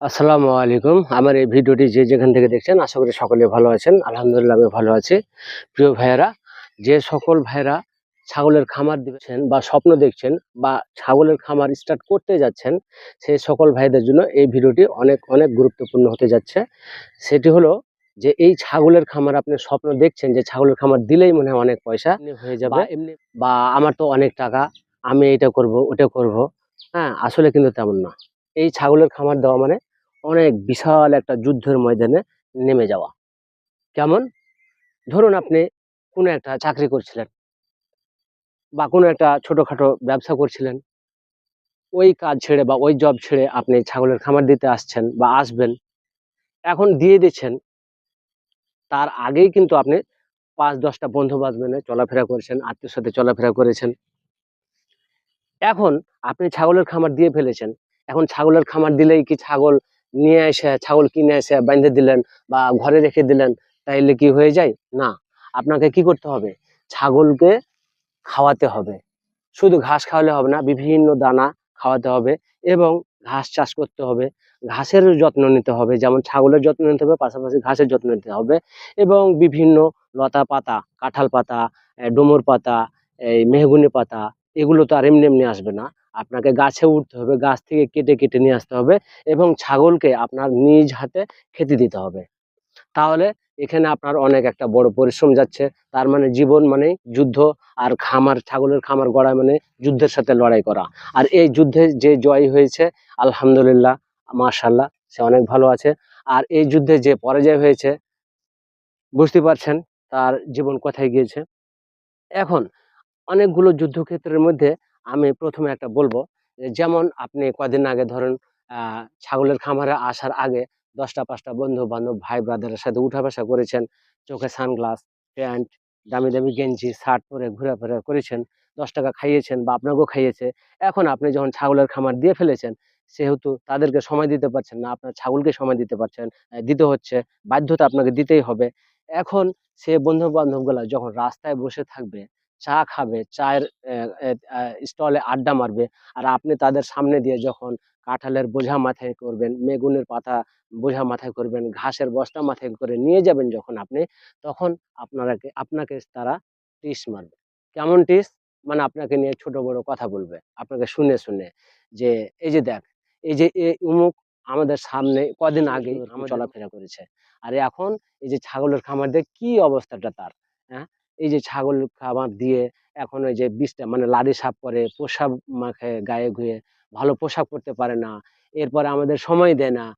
আসসালামু আলাইকুম। আমার এই ভিডিওটি যে যেখান থেকে দেখছেন আশা করি সকলে ভালো আছেন। আলহামদুলিল্লাহ আমি ভালো আছি। প্রিয় ভাইয়েরা, যে সকল ভাইয়েরা ছাগলের খামার দিবেন বা স্বপ্ন দেখছেন বা ছাগলের খামার স্টার্ট করতে যাচ্ছেন, সেই সকল ভাইদের জন্য এই ভিডিওটি অনেক অনেক গুরুত্বপূর্ণ হতে যাচ্ছে। সেটি হলো যে এই ছাগলের খামার আপনি স্বপ্ন দেখছেন যে ছাগলের খামার দিলেই মনে হয় অনেক পয়সা হয়ে যাবে বা আমার তো অনেক টাকা, আমি এটা করব ওটা করব। হ্যাঁ, আসলে কিন্তু তেমন না। এই ছাগলের খামার দেওয়া মানে অনেক বিশাল একটা যুদ্ধের ময়দানে নেমে যাওয়া। কেমন? ধরুন আপনি কোনো একটা চাকরি করছিলেন বা কোনো একটা ছোটখাটো ব্যবসা করছিলেন। ওই কাজ ছেড়ে বা ওই জব ছেড়ে আপনি ছাগলের খামার দিতে আসছেন বা আসবেন। এখন দিয়ে দিচ্ছেন, তার আগেই কিন্তু আপনি ৫-১০ টা বন্ধু-বান্ধব নিয়ে চলাফেরা করেছেন, আত্মীয়র সাথে চলাফেরা করেছেন। এখন আপনি ছাগলের খামার দিয়ে ফেলেছেন। এখন ছাগলের খামার দিলেই কি ছাগল নিয়ে এসে, ছাগল কিনে এসে বাইন্ধে দিলেন বা ঘরে রেখে দিলেন, তাইলে কি হয়ে যায়? না। আপনাকে কি করতে হবে? ছাগলকে খাওয়াতে হবে। শুধু ঘাস খাওয়ালে হবে না, বিভিন্ন দানা খাওয়াতে হবে এবং ঘাস চাষ করতে হবে। ঘাসেরও যত্ন নিতে হবে। যেমন ছাগলের যত্ন নিতে হবে, পাশাপাশি ঘাসের যত্ন নিতে হবে এবং বিভিন্ন লতা পাতা, কাঁঠাল পাতা, ডুমুর পাতা, এই মেহগনি পাতা, এগুলো তো আর এমনি, এমনি আসবে না। আপনাকে গাছে উঠতে হবে, গাছ থেকে কেটে, কেটে নিয়ে আসতে হবে এবং ছাগলকে আপনার নিজ হাতে খেতে দিতে হবে। তাহলে এখানে আপনার অনেক একটা বড় পরিশ্রম যাচ্ছে। তার মানে জীবন মানেই যুদ্ধ, আর খামার, ছাগলের খামার গড়া মানে যুদ্ধের সাথে লড়াই করা। আর এই যুদ্ধে যে জয়ী হয়েছে, আলহামদুলিল্লাহ, মাশাআল্লাহ, সে অনেক ভালো আছে। আর এই যুদ্ধে যে পরাজয় হয়েছে, বুঝতে পারছেন তার জীবন কোথায় গিয়েছে। এখন অনেকগুলো যুদ্ধক্ষেত্রের মধ্যে আমি ১ম এ একটা বলব, যেমন আপনি কদিন আগে ধরেন আ ছাগলের খামারে আসার আগে ১০ টা ৫ টা বন্ধু-বান্ধব, ভাই ব্রাদারের সাথে উঠা-বসা করেছেন। চোখে সানগ্লাস, প্যান্ট, দামি, দামি গেঞ্জি, শার্ট পরে ঘোরাফেরা করেছেন। ৳১০ খাইয়েছেন বা আপনাকেও খাইয়েছে। এখন আপনি যখন ছাগলের খামার দিয়ে ফেলেছেন, সেহেতু তাদেরকে সময় দিতে পারছেন না। আপনার ছাগলকে সময় দিতে পারছেন, দিতে হচ্ছে। বাধ্যতা আপনাকে দিতেই হবে। এখন সে বন্ধু-বান্ধবগুলা যখন রাস্তায় বসে থাকবে, চা খাবে, চায়ের অ্যা অ্যা আ স্টলে আড্ডা মারবে। আর আপনি তাদের সামনে দিয়ে যখন কাঁঠালের বোঝা মাথায় করবেন, বেগুনের পাতা বোঝা মাথায় করবেন, ঘাসের বস্তা মাথায় করে নিয়ে যাবেন যখন আপনি, তখন আপনাকে তারা টিস মারবে। কেমন টিস? মানে আপনাকে নিয়ে ছোট বড় কথা বলবে। আপনাকে শুনে, শুনে যে, "এই যে দেখ, এই যে অমুক আমাদের সামনে কদিন আগেই চলাফেরা করেছে। আর এখন এই যে ছাগলের খামার দিয়ে কি অবস্থাটা তার, হ্যাঁ? এই যে ছাগল খাবার দিয়ে এখন ওই যে বিষটা মানে লাড়ি সাফ করে, প্রসাব মাখে গায়ে গুয়ে, ভালো পোশাক পরতে পারে না। এরপরে আমাদের সময় দেয় না।